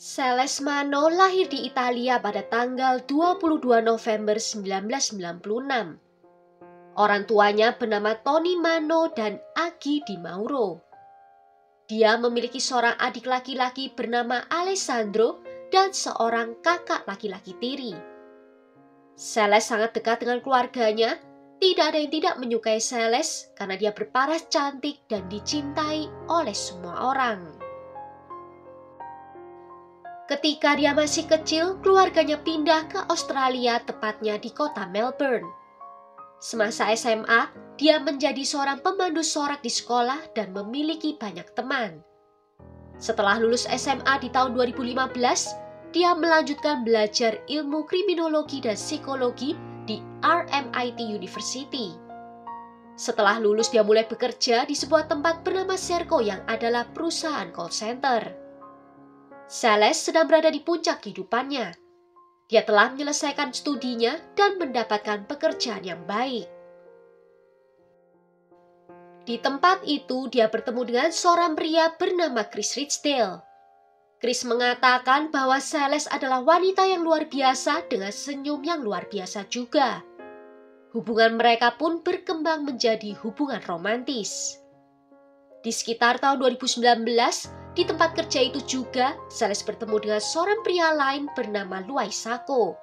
Celeste Mano lahir di Italia pada tanggal 22 November 1996. Orang tuanya bernama Tony Mano dan Agi Di Mauro. Dia memiliki seorang adik laki-laki bernama Alessandro dan seorang kakak laki-laki tiri. Celeste sangat dekat dengan keluarganya. Tidak ada yang tidak menyukai Celeste karena dia berparas cantik dan dicintai oleh semua orang. Ketika dia masih kecil, keluarganya pindah ke Australia, tepatnya di kota Melbourne. Semasa SMA, dia menjadi seorang pemandu sorak di sekolah dan memiliki banyak teman. Setelah lulus SMA di tahun 2015, dia melanjutkan belajar ilmu kriminologi dan psikologi di RMIT University. Setelah lulus, dia mulai bekerja di sebuah tempat bernama Serco yang adalah perusahaan call center. Celeste sedang berada di puncak kehidupannya. Dia telah menyelesaikan studinya dan mendapatkan pekerjaan yang baik. Di tempat itu, dia bertemu dengan seorang pria bernama Chris Ridgedale. Chris mengatakan bahwa Celeste adalah wanita yang luar biasa dengan senyum yang luar biasa juga. Hubungan mereka pun berkembang menjadi hubungan romantis. Di sekitar tahun 2019, di tempat kerja itu juga, Celeste bertemu dengan seorang pria lain bernama Luai Sako.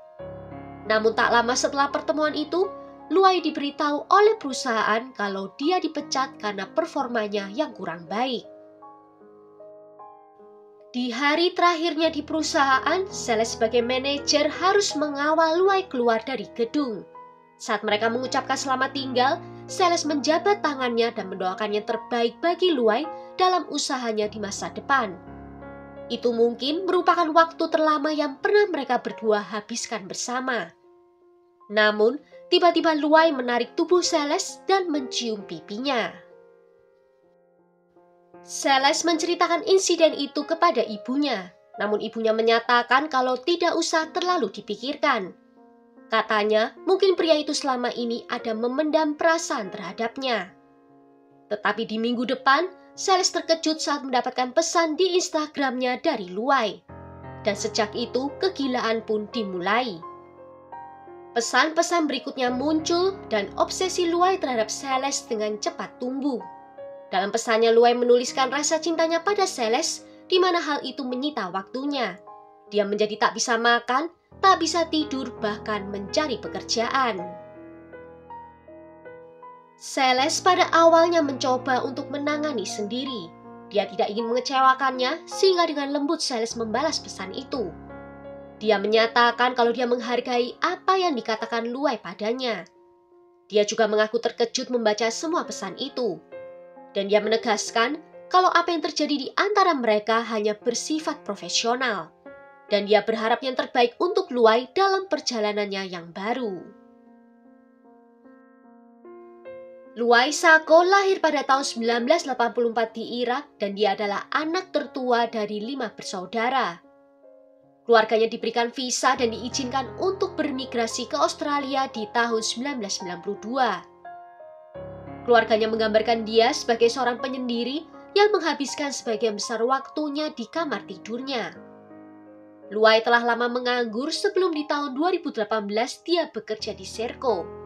Namun tak lama setelah pertemuan itu, Luai diberitahu oleh perusahaan kalau dia dipecat karena performanya yang kurang baik. Di hari terakhirnya di perusahaan, Celeste sebagai manajer harus mengawal Luai keluar dari gedung. Saat mereka mengucapkan selamat tinggal, Celeste menjabat tangannya dan mendoakan yang terbaik bagi Luai dalam usahanya di masa depan. Itu mungkin merupakan waktu terlama yang pernah mereka berdua habiskan bersama. Namun, tiba-tiba Luai menarik tubuh Celeste dan mencium pipinya. Celeste menceritakan insiden itu kepada ibunya, namun ibunya menyatakan kalau tidak usah terlalu dipikirkan. Katanya, mungkin pria itu selama ini ada memendam perasaan terhadapnya. Tetapi di minggu depan, Celeste terkejut saat mendapatkan pesan di Instagramnya dari Luai. Dan sejak itu, kegilaan pun dimulai. Pesan-pesan berikutnya muncul dan obsesi Luai terhadap Celeste dengan cepat tumbuh. Dalam pesannya, Luai menuliskan rasa cintanya pada Celeste, di mana hal itu menyita waktunya. Dia menjadi tak bisa makan, tak bisa tidur, bahkan mencari pekerjaan. Celeste pada awalnya mencoba untuk menangani sendiri. Dia tidak ingin mengecewakannya, sehingga dengan lembut Celeste membalas pesan itu. Dia menyatakan kalau dia menghargai apa yang dikatakan Luai padanya. Dia juga mengaku terkejut membaca semua pesan itu. Dan dia menegaskan kalau apa yang terjadi di antara mereka hanya bersifat profesional. Dan dia berharap yang terbaik untuk Luai dalam perjalanannya yang baru. Luai Sako lahir pada tahun 1984 di Irak dan dia adalah anak tertua dari 5 bersaudara. Keluarganya diberikan visa dan diizinkan untuk bermigrasi ke Australia di tahun 1992. Keluarganya menggambarkan dia sebagai seorang penyendiri yang menghabiskan sebagian besar waktunya di kamar tidurnya. Luai telah lama menganggur sebelum di tahun 2018 dia bekerja di Serco.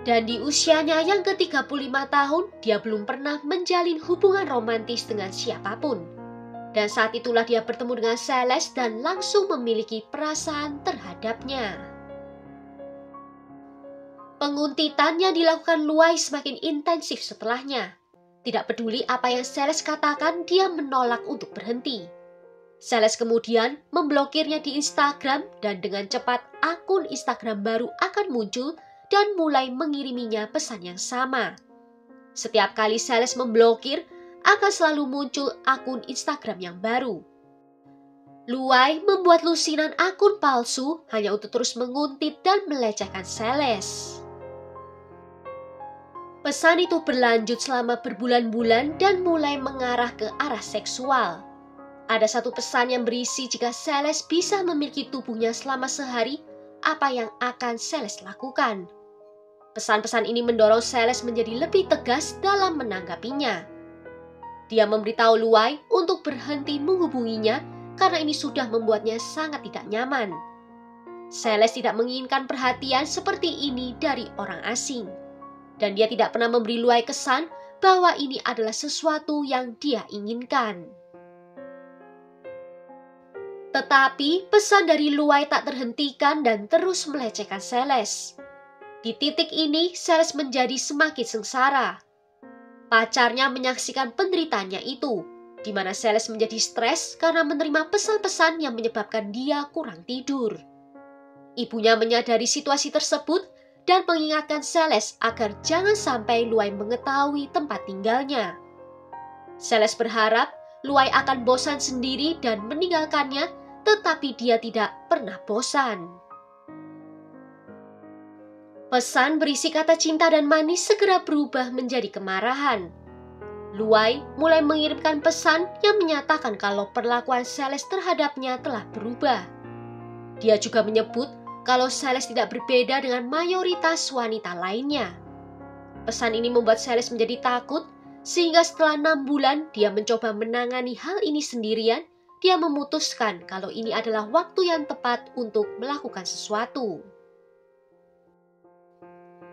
Dan di usianya yang ke-35 tahun, dia belum pernah menjalin hubungan romantis dengan siapapun. Dan saat itulah dia bertemu dengan Celeste dan langsung memiliki perasaan terhadapnya. Penguntitan yang dilakukan Luai semakin intensif setelahnya. Tidak peduli apa yang Celeste katakan, dia menolak untuk berhenti. Celeste kemudian memblokirnya di Instagram dan dengan cepat akun Instagram baru akan muncul dan mulai mengiriminya pesan yang sama. Setiap kali Celeste memblokir, akan selalu muncul akun Instagram yang baru. Luai membuat lusinan akun palsu hanya untuk terus menguntit dan melecehkan Celeste. Pesan itu berlanjut selama berbulan-bulan dan mulai mengarah ke arah seksual. Ada satu pesan yang berisi jika Celeste bisa memiliki tubuhnya selama sehari, apa yang akan Celeste lakukan. Pesan-pesan ini mendorong Celeste menjadi lebih tegas dalam menanggapinya. Dia memberitahu Luai untuk berhenti menghubunginya karena ini sudah membuatnya sangat tidak nyaman. Celeste tidak menginginkan perhatian seperti ini dari orang asing. Dan dia tidak pernah memberi Luai kesan bahwa ini adalah sesuatu yang dia inginkan. Tetapi pesan dari Luai tak terhentikan dan terus melecehkan Celeste. Di titik ini, Celeste menjadi semakin sengsara. Pacarnya menyaksikan penderitaannya itu, di mana Celeste menjadi stres karena menerima pesan-pesan yang menyebabkan dia kurang tidur. Ibunya menyadari situasi tersebut dan mengingatkan Celeste agar jangan sampai Luai mengetahui tempat tinggalnya. Celeste berharap Luai akan bosan sendiri dan meninggalkannya, tetapi dia tidak pernah bosan. Pesan berisi kata cinta dan manis segera berubah menjadi kemarahan. Luai mulai mengirimkan pesan yang menyatakan kalau perlakuan Celeste terhadapnya telah berubah. Dia juga menyebut kalau Celeste tidak berbeda dengan mayoritas wanita lainnya. Pesan ini membuat Celeste menjadi takut, sehingga setelah 6 bulan dia mencoba menangani hal ini sendirian. Dia memutuskan kalau ini adalah waktu yang tepat untuk melakukan sesuatu.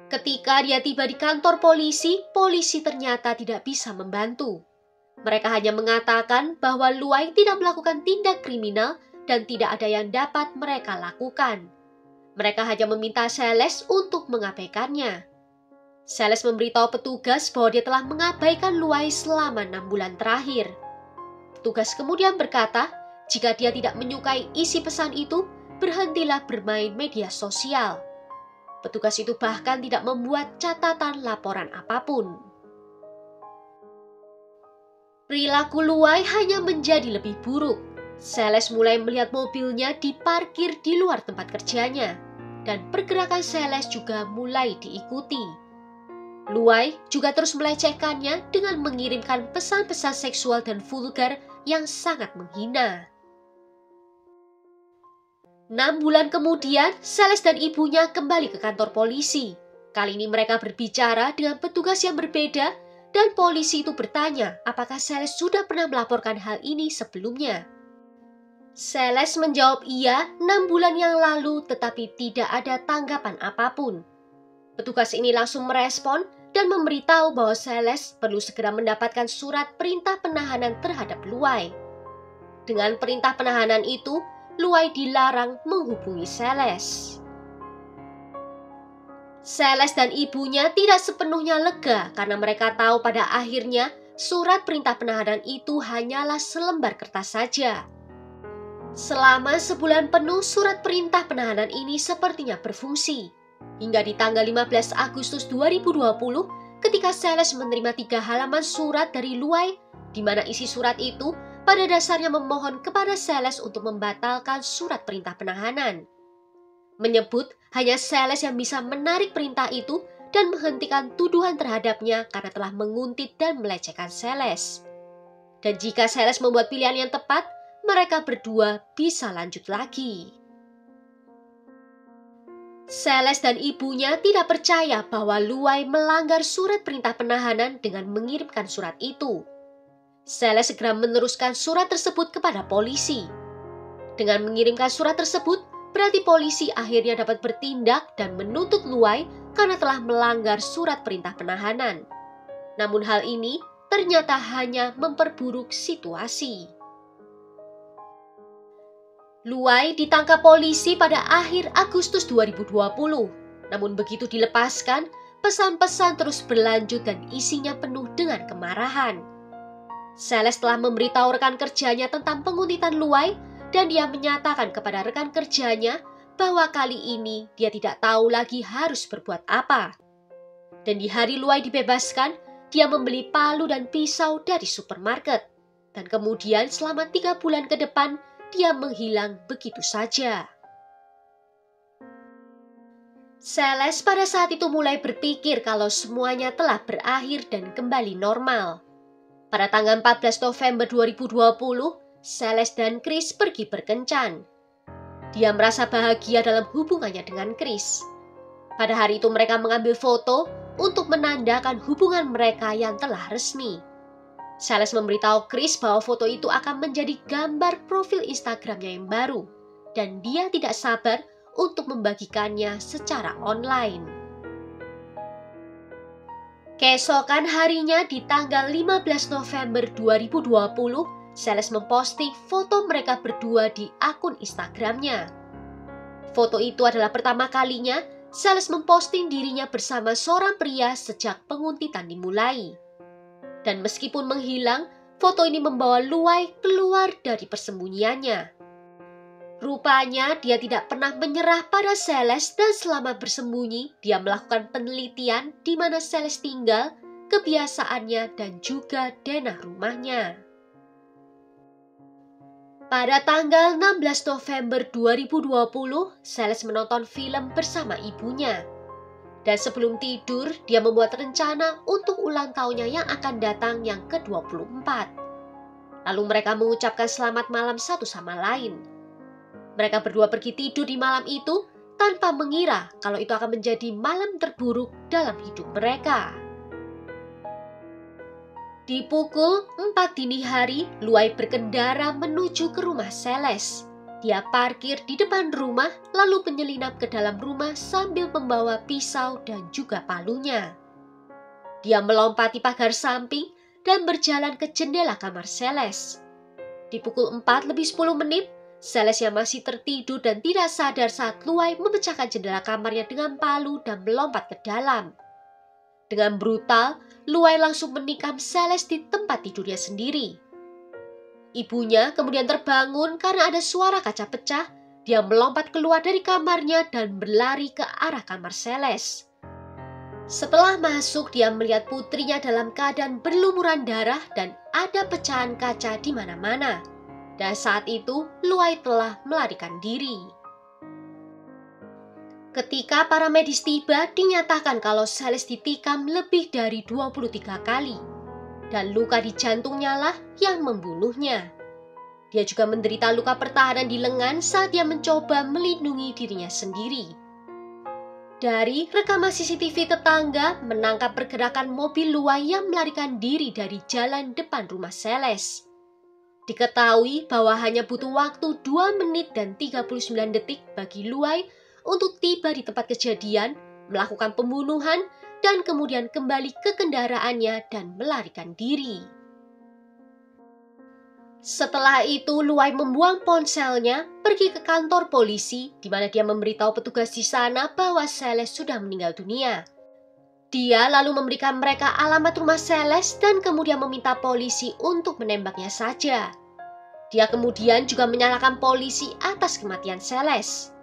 Ketika dia tiba di kantor polisi, polisi ternyata tidak bisa membantu. Mereka hanya mengatakan bahwa Luai tidak melakukan tindak kriminal dan tidak ada yang dapat mereka lakukan. Mereka hanya meminta Celeste untuk mengabaikannya. Celeste memberitahu petugas bahwa dia telah mengabaikan Luai selama 6 bulan terakhir. Petugas kemudian berkata, jika dia tidak menyukai isi pesan itu, berhentilah bermain media sosial. Petugas itu bahkan tidak membuat catatan laporan apapun. Perilaku Luai hanya menjadi lebih buruk. Celeste mulai melihat mobilnya diparkir di luar tempat kerjanya, dan pergerakan Celeste juga mulai diikuti. Luai juga terus melecehkannya dengan mengirimkan pesan-pesan seksual dan vulgar yang sangat menghina. 6 bulan kemudian, Celeste dan ibunya kembali ke kantor polisi. Kali ini mereka berbicara dengan petugas yang berbeda dan polisi itu bertanya apakah Celeste sudah pernah melaporkan hal ini sebelumnya. Celeste menjawab iya 6 bulan yang lalu, tetapi tidak ada tanggapan apapun. Petugas ini langsung merespon dan memberitahu bahwa Celeste perlu segera mendapatkan surat perintah penahanan terhadap Luai. Dengan perintah penahanan itu, Luai dilarang menghubungi Celeste. Celeste dan ibunya tidak sepenuhnya lega karena mereka tahu pada akhirnya surat perintah penahanan itu hanyalah selembar kertas saja. Selama sebulan penuh surat perintah penahanan ini sepertinya berfungsi. Hingga di tanggal 15 Agustus 2020 ketika Celeste menerima 3 halaman surat dari Luai, di mana isi surat itu pada dasarnya memohon kepada Celeste untuk membatalkan surat perintah penahanan. Menyebut hanya Celeste yang bisa menarik perintah itu dan menghentikan tuduhan terhadapnya karena telah menguntit dan melecehkan Celeste. Dan jika Celeste membuat pilihan yang tepat, mereka berdua bisa lanjut lagi. Celeste dan ibunya tidak percaya bahwa Luai melanggar surat perintah penahanan dengan mengirimkan surat itu. Celeste segera meneruskan surat tersebut kepada polisi. Dengan mengirimkan surat tersebut, berarti polisi akhirnya dapat bertindak dan menuntut Luai karena telah melanggar surat perintah penahanan. Namun hal ini ternyata hanya memperburuk situasi. Luai ditangkap polisi pada akhir Agustus 2020. Namun begitu dilepaskan, pesan-pesan terus berlanjut dan isinya penuh dengan kemarahan. Celeste telah memberitahu rekan kerjanya tentang penguntitan Luai dan dia menyatakan kepada rekan kerjanya bahwa kali ini dia tidak tahu lagi harus berbuat apa. Dan di hari Luai dibebaskan, dia membeli palu dan pisau dari supermarket. Dan kemudian selama 3 bulan ke depan, dia menghilang begitu saja. Celeste pada saat itu mulai berpikir kalau semuanya telah berakhir dan kembali normal. Pada tanggal 14 November 2020, Celeste dan Chris pergi berkencan. Dia merasa bahagia dalam hubungannya dengan Chris. Pada hari itu mereka mengambil foto untuk menandakan hubungan mereka yang telah resmi. Sales memberitahu Chris bahwa foto itu akan menjadi gambar profil Instagramnya yang baru, dan dia tidak sabar untuk membagikannya secara online. Keesokan harinya di tanggal 15 November 2020, Sales memposting foto mereka berdua di akun Instagramnya. Foto itu adalah pertama kalinya Sales memposting dirinya bersama seorang pria sejak penguntitan dimulai. Dan meskipun menghilang, foto ini membawa Luai keluar dari persembunyiannya. Rupanya dia tidak pernah menyerah pada Sales dan selama bersembunyi, dia melakukan penelitian di mana Sales tinggal, kebiasaannya dan juga denah rumahnya. Pada tanggal 16 November 2020, Sales menonton film bersama ibunya. Dan sebelum tidur, dia membuat rencana untuk ulang tahunnya yang akan datang yang ke-24. Lalu mereka mengucapkan selamat malam satu sama lain. Mereka berdua pergi tidur di malam itu tanpa mengira kalau itu akan menjadi malam terburuk dalam hidup mereka. Di pukul 4 dini hari, Luai berkendara menuju ke rumah Sales. Dia parkir di depan rumah lalu menyelinap ke dalam rumah sambil membawa pisau dan juga palunya. Dia melompati pagar samping dan berjalan ke jendela kamar Sales. Di pukul 4:10, Sales yang masih tertidur dan tidak sadar saat Luai memecahkan jendela kamarnya dengan palu dan melompat ke dalam. Dengan brutal, Luai langsung menikam Sales di tempat tidurnya sendiri. Ibunya kemudian terbangun karena ada suara kaca pecah. Dia melompat keluar dari kamarnya dan berlari ke arah kamar Sales. Setelah masuk, dia melihat putrinya dalam keadaan berlumuran darah dan ada pecahan kaca di mana-mana. Dan saat itu, Luai telah melarikan diri. Ketika para medis tiba, dinyatakan kalau Sales ditikam lebih dari 23 kali. Dan luka di jantungnya lah yang membunuhnya. Dia juga menderita luka pertahanan di lengan saat dia mencoba melindungi dirinya sendiri. Dari rekaman CCTV tetangga menangkap pergerakan mobil Luai yang melarikan diri dari jalan depan rumah Sales. Diketahui bahwa hanya butuh waktu 2 menit dan 39 detik bagi Luai untuk tiba di tempat kejadian, melakukan pembunuhan, dan kemudian kembali ke kendaraannya dan melarikan diri. Setelah itu, Luai membuang ponselnya, pergi ke kantor polisi, di mana dia memberitahu petugas di sana bahwa Sales sudah meninggal dunia. Dia lalu memberikan mereka alamat rumah Sales dan kemudian meminta polisi untuk menembaknya saja. Dia kemudian juga menyalahkan polisi atas kematian Sales.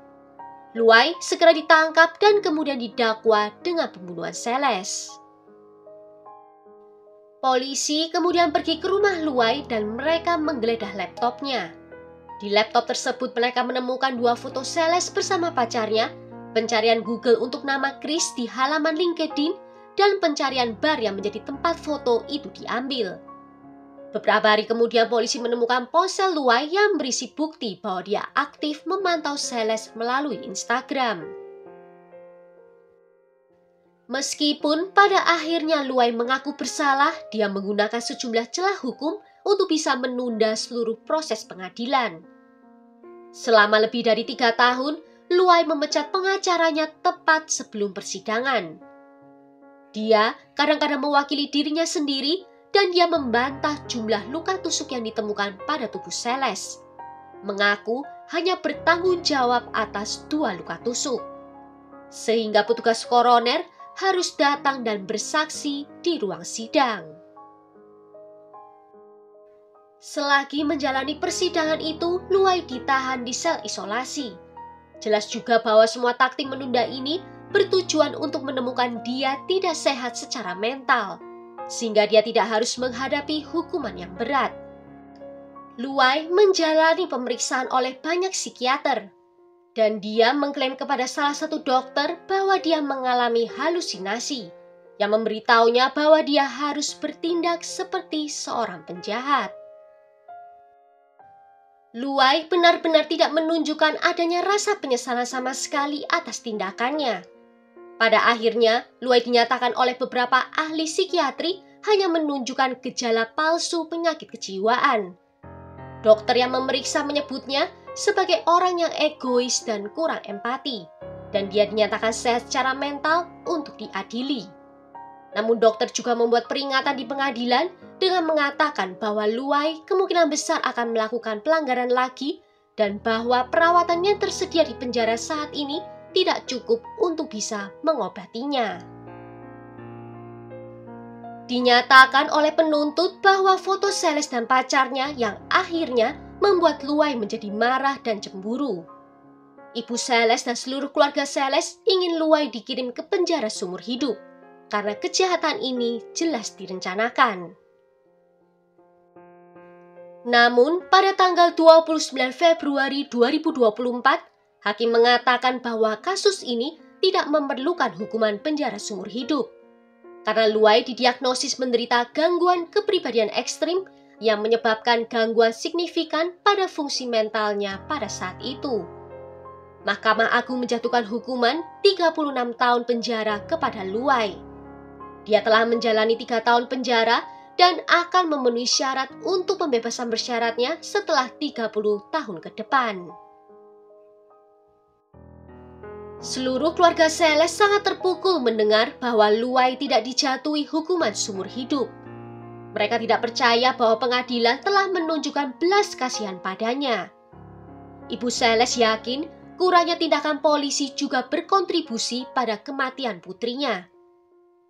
Luai segera ditangkap dan kemudian didakwa dengan pembunuhan Sales. Polisi kemudian pergi ke rumah Luai dan mereka menggeledah laptopnya. Di laptop tersebut mereka menemukan 2 foto Sales bersama pacarnya, pencarian Google untuk nama Chris di halaman LinkedIn, dan pencarian bar yang menjadi tempat foto itu diambil. Beberapa hari kemudian polisi menemukan ponsel Luai yang berisi bukti bahwa dia aktif memantau Sales melalui Instagram. Meskipun pada akhirnya Luai mengaku bersalah, dia menggunakan sejumlah celah hukum untuk bisa menunda seluruh proses pengadilan. Selama lebih dari 3 tahun, Luai memecat pengacaranya tepat sebelum persidangan. Dia kadang-kadang mewakili dirinya sendiri dan dia membantah jumlah luka tusuk yang ditemukan pada tubuh Sales. Mengaku hanya bertanggung jawab atas 2 luka tusuk. Sehingga petugas koroner harus datang dan bersaksi di ruang sidang. Selagi menjalani persidangan itu, Luai ditahan di sel isolasi. Jelas juga bahwa semua taktik menunda ini bertujuan untuk menemukan dia tidak sehat secara mental, sehingga dia tidak harus menghadapi hukuman yang berat. Luai menjalani pemeriksaan oleh banyak psikiater, dan dia mengklaim kepada salah satu dokter bahwa dia mengalami halusinasi, yang memberitahunya bahwa dia harus bertindak seperti seorang penjahat. Luai benar-benar tidak menunjukkan adanya rasa penyesalan sama sekali atas tindakannya. Pada akhirnya, Luai dinyatakan oleh beberapa ahli psikiatri hanya menunjukkan gejala palsu penyakit kejiwaan. Dokter yang memeriksa menyebutnya sebagai orang yang egois dan kurang empati, dan dia dinyatakan sehat secara mental untuk diadili. Namun dokter juga membuat peringatan di pengadilan dengan mengatakan bahwa Luai kemungkinan besar akan melakukan pelanggaran lagi dan bahwa perawatan yang tersedia di penjara saat ini tidak cukup untuk bisa mengobatinya. Dinyatakan oleh penuntut bahwa foto Celeste dan pacarnya yang akhirnya membuat Luai menjadi marah dan cemburu. Ibu Celeste dan seluruh keluarga Celeste ingin Luai dikirim ke penjara seumur hidup karena kejahatan ini jelas direncanakan. Namun, pada tanggal 29 Februari 2024, hakim mengatakan bahwa kasus ini tidak memerlukan hukuman penjara seumur hidup. Karena Luai didiagnosis menderita gangguan kepribadian ekstrim yang menyebabkan gangguan signifikan pada fungsi mentalnya pada saat itu. Mahkamah Agung menjatuhkan hukuman 36 tahun penjara kepada Luai. Dia telah menjalani 3 tahun penjara dan akan memenuhi syarat untuk pembebasan bersyaratnya setelah 30 tahun ke depan. Seluruh keluarga Celeste sangat terpukul mendengar bahwa Luai tidak dijatuhi hukuman seumur hidup. Mereka tidak percaya bahwa pengadilan telah menunjukkan belas kasihan padanya. Ibu Celeste yakin kurangnya tindakan polisi juga berkontribusi pada kematian putrinya.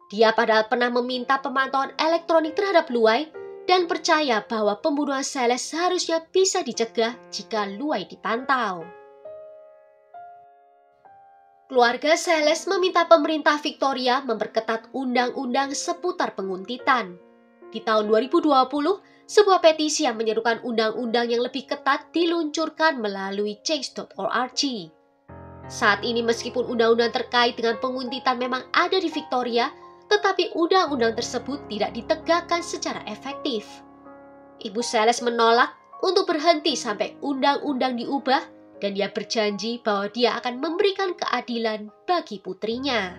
Dia padahal pernah meminta pemantauan elektronik terhadap Luai dan percaya bahwa pembunuhan Celeste seharusnya bisa dicegah jika Luai dipantau. Keluarga Celeste meminta pemerintah Victoria memperketat undang-undang seputar penguntitan. Di tahun 2020, sebuah petisi yang menyerukan undang-undang yang lebih ketat diluncurkan melalui change.org. Saat ini meskipun undang-undang terkait dengan penguntitan memang ada di Victoria, tetapi undang-undang tersebut tidak ditegakkan secara efektif. Ibu Celeste menolak untuk berhenti sampai undang-undang diubah dan dia berjanji bahwa dia akan memberikan keadilan bagi putrinya.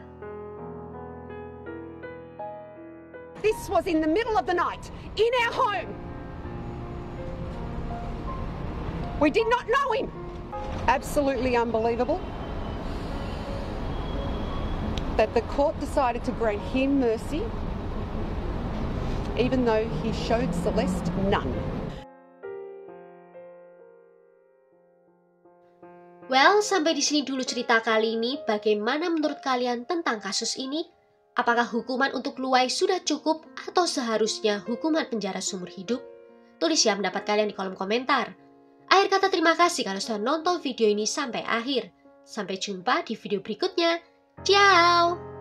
This was in the middle of the night, in our home. We did not know him. Absolutely unbelievable that the court decided to grant him mercy, even though he showed Celeste none. Well, sampai di sini dulu cerita kali ini. Bagaimana menurut kalian tentang kasus ini? Apakah hukuman untuk Luai sudah cukup atau seharusnya hukuman penjara seumur hidup? Tulis ya pendapat kalian di kolom komentar. Akhir kata terima kasih kalau sudah nonton video ini sampai akhir. Sampai jumpa di video berikutnya. Ciao!